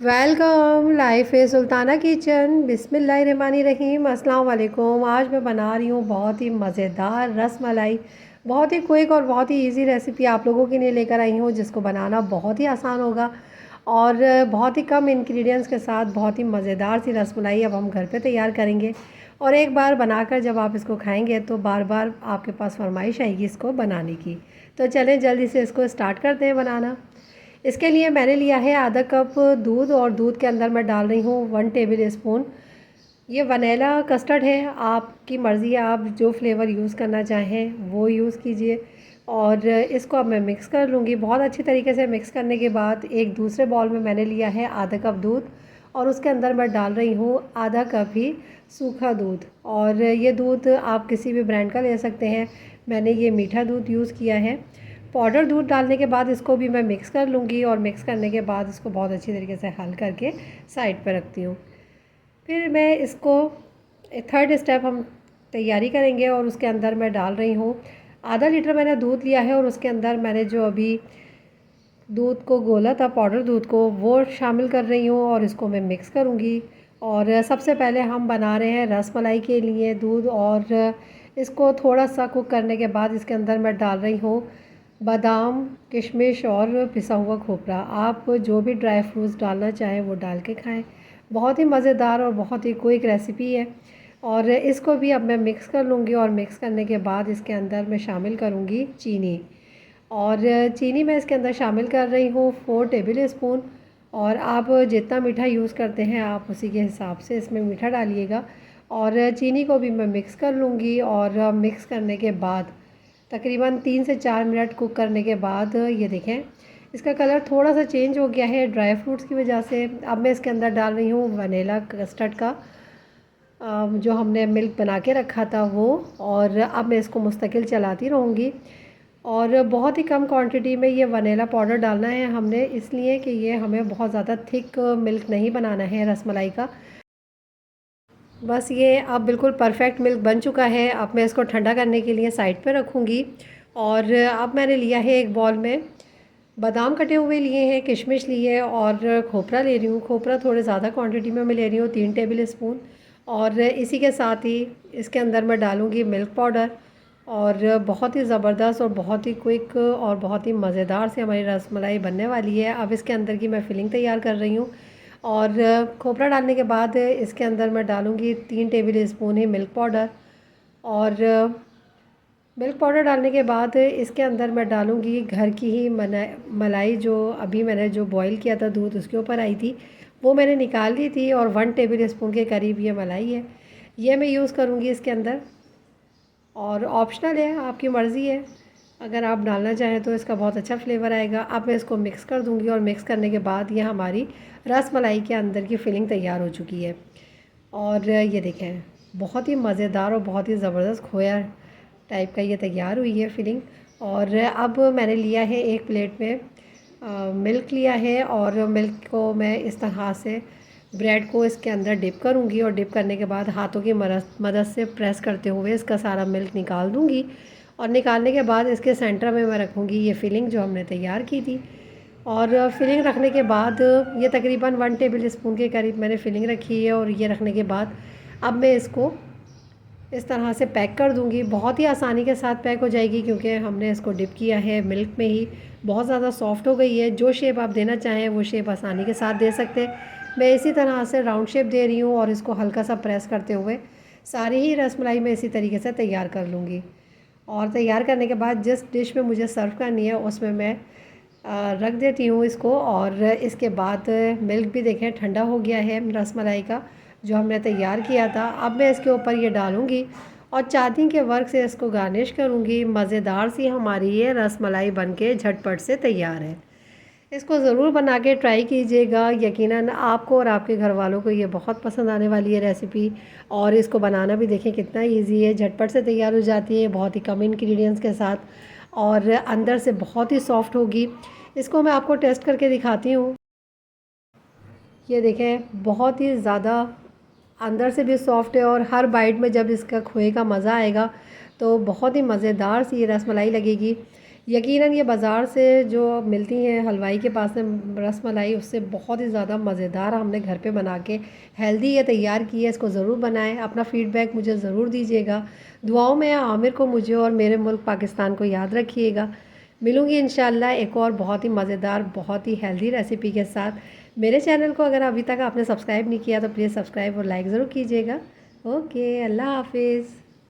Welcome life है Sultana kitchen. बिस्मिल्लाहिर्रहमानिर्रहीम। अस्सलाम वालेकुम। आज मैं बना रही हूँ बहुत ही मज़ेदार रस मलाई। बहुत ही क्विक और बहुत ही इजी रेसिपी आप लोगों के लिए लेकर आई हूँ, जिसको बनाना बहुत ही आसान होगा और बहुत ही कम इंग्रेडिएंट्स के साथ बहुत ही मज़ेदार सी रस मलाई अब हम घर पे तैयार करेंगे। और एक बार बनाकर जब आप इसको खाएंगे तो बार बार आपके पास फरमाइश आएगी इसको बनाने की। तो चलें जल्दी से इसको स्टार्ट करते हैं बनाना। इसके लिए मैंने लिया है आधा कप दूध और दूध के अंदर मैं डाल रही हूँ 1 टेबल स्पून। ये वनीला कस्टर्ड है, आपकी मर्ज़ी है, आप जो फ्लेवर यूज़ करना चाहें वो यूज़ कीजिए। और इसको अब मैं मिक्स कर लूँगी। बहुत अच्छी तरीके से मिक्स करने के बाद एक दूसरे बॉल में मैंने लिया है आधा कप दूध और उसके अंदर मैं डाल रही हूँ आधा कप ही सूखा दूध। और ये दूध आप किसी भी ब्रांड का ले सकते हैं, मैंने ये मीठा दूध यूज़ किया है। पाउडर दूध डालने के बाद इसको भी मैं मिक्स कर लूँगी और मिक्स करने के बाद इसको बहुत अच्छी तरीके से हल करके साइड पर रखती हूँ। फिर मैं इसको थर्ड स्टेप हम तैयारी करेंगे और उसके अंदर मैं डाल रही हूँ आधा लीटर मैंने दूध लिया है और उसके अंदर मैंने जो अभी दूध को घोला था पाउडर दूध को वो शामिल कर रही हूँ और इसको मैं मिक्स करूँगी। और सबसे पहले हम बना रहे हैं रस मलाई के लिए दूध, और इसको थोड़ा सा कुक करने के बाद इसके अंदर मैं डाल रही हूँ बादाम, किशमिश और पिसा हुआ खोपरा। आप जो भी ड्राई फ्रूट्स डालना चाहें वो डाल के खाएं। बहुत ही मज़ेदार और बहुत ही क्विक रेसिपी है। और इसको भी अब मैं मिक्स कर लूँगी और मिक्स करने के बाद इसके अंदर मैं शामिल करूँगी चीनी। और चीनी मैं इसके अंदर शामिल कर रही हूँ 4 टेबल स्पून। और आप जितना मीठा यूज़ करते हैं आप उसी के हिसाब से इसमें मीठा डालिएगा। और चीनी को भी मैं मिक्स कर लूँगी और मिक्स करने के बाद तकरीबन 3 से 4 मिनट कुक करने के बाद ये देखें इसका कलर थोड़ा सा चेंज हो गया है ड्राई फ्रूट्स की वजह से। अब मैं इसके अंदर डाल रही हूँ वनीला कस्टर्ड का जो हमने मिल्क बना के रखा था वो। और अब मैं इसको मुस्तकिल चलाती रहूँगी। और बहुत ही कम क्वांटिटी में ये वनीला पाउडर डालना है हमने, इसलिए कि ये हमें बहुत ज़्यादा थिक मिल्क नहीं बनाना है रसमलाई का। बस ये अब बिल्कुल परफेक्ट मिल्क बन चुका है। अब मैं इसको ठंडा करने के लिए साइड पे रखूँगी। और अब मैंने लिया है एक बॉल में बादाम कटे हुए लिए हैं, किशमिश लिए और खोपरा ले रही हूँ। खोपरा थोड़े ज़्यादा क्वांटिटी में मैं ले रही हूँ 3 टेबल स्पून। और इसी के साथ ही इसके अंदर मैं डालूँगी मिल्क पाउडर। और बहुत ही ज़बरदस्त और बहुत ही क्विक और बहुत ही मज़ेदार से हमारी रसमलाई बनने वाली है। अब इसके अंदर की मैं फिलिंग तैयार कर रही हूँ। और खोपरा डालने के बाद इसके अंदर मैं डालूँगी 3 टेबल स्पून ही मिल्क पाउडर। और मिल्क पाउडर डालने के बाद इसके अंदर मैं डालूँगी घर की ही मलाई जो अभी मैंने जो बॉईल किया था दूध उसके ऊपर आई थी, वो मैंने निकाल ली थी। और 1 टेबल स्पून के करीब ये मलाई है, ये मैं यूज़ करूँगी इसके अंदर। और ऑप्शनल है, आपकी मर्ज़ी है, अगर आप डालना चाहें तो इसका बहुत अच्छा फ्लेवर आएगा। अब मैं इसको मिक्स कर दूँगी और मिक्स करने के बाद ये हमारी रस मलाई के अंदर की फिलिंग तैयार हो चुकी है। और ये देखें बहुत ही मज़ेदार और बहुत ही ज़बरदस्त खोया टाइप का ये तैयार हुई है फिलिंग। और अब मैंने लिया है एक प्लेट में मिल्क लिया है और मिल्क को मैं इस तरह से ब्रेड को इसके अंदर डिप करूँगी और डिप करने के बाद हाथों की मदद से प्रेस करते हुए इसका सारा मिल्क निकाल दूँगी। और निकालने के बाद इसके सेंटर में मैं रखूँगी ये फिलिंग जो हमने तैयार की थी। और फिलिंग रखने के बाद ये तकरीबन 1 टेबल स्पून के करीब मैंने फिलिंग रखी है। और ये रखने के बाद अब मैं इसको इस तरह से पैक कर दूँगी। बहुत ही आसानी के साथ पैक हो जाएगी क्योंकि हमने इसको डिप किया है मिल्क में ही। बहुत ज़्यादा सॉफ्ट हो गई है, जो शेप आप देना चाहें वो शेप आसानी के साथ दे सकते हैं। मैं इसी तरह से राउंड शेप दे रही हूँ और इसको हल्का सा प्रेस करते हुए सारी ही रसमलाई मैं इसी तरीके से तैयार कर लूँगी। और तैयार करने के बाद जिस डिश में मुझे सर्व करनी है उसमें मैं रख देती हूँ इसको। और इसके बाद मिल्क भी देखें ठंडा हो गया है रसमलाई का जो हमने तैयार किया था। अब मैं इसके ऊपर ये डालूँगी और चांदी के वर्क से इसको गार्निश करूँगी। मज़ेदार सी हमारी ये रसमलाई बनके झटपट से तैयार है। इसको ज़रूर बना के ट्राई कीजिएगा, यकीनन आपको और आपके घर वालों को ये बहुत पसंद आने वाली है रेसिपी। और इसको बनाना भी देखें कितना इजी है, झटपट से तैयार हो जाती है बहुत ही कम इंग्रेडिएंट्स के साथ और अंदर से बहुत ही सॉफ्ट होगी। इसको मैं आपको टेस्ट करके दिखाती हूँ। ये देखें बहुत ही ज़्यादा अंदर से भी सॉफ्ट है और हर बाइट में जब इसका खोए का मज़ा आएगा तो बहुत ही मज़ेदार सी ये रसमलाई लगेगी। यकीनन ये बाज़ार से जो मिलती हैं हलवाई के पास में रसमलाई, उससे बहुत ही ज़्यादा मज़ेदार हमने घर पे बना के हेल्दी ये तैयार की है। इसको ज़रूर बनाएं, अपना फ़ीडबैक मुझे ज़रूर दीजिएगा। दुआओं में आमिर को, मुझे और मेरे मुल्क पाकिस्तान को याद रखिएगा। मिलूँगी इंशाल्लाह एक और बहुत ही मज़ेदार, बहुत ही हेल्दी रेसिपी के साथ। मेरे चैनल को अगर अभी तक आपने सब्सक्राइब नहीं किया तो प्लीज़ सब्सक्राइब और लाइक ज़रूर कीजिएगा। ओके, अल्लाह हाफिज़।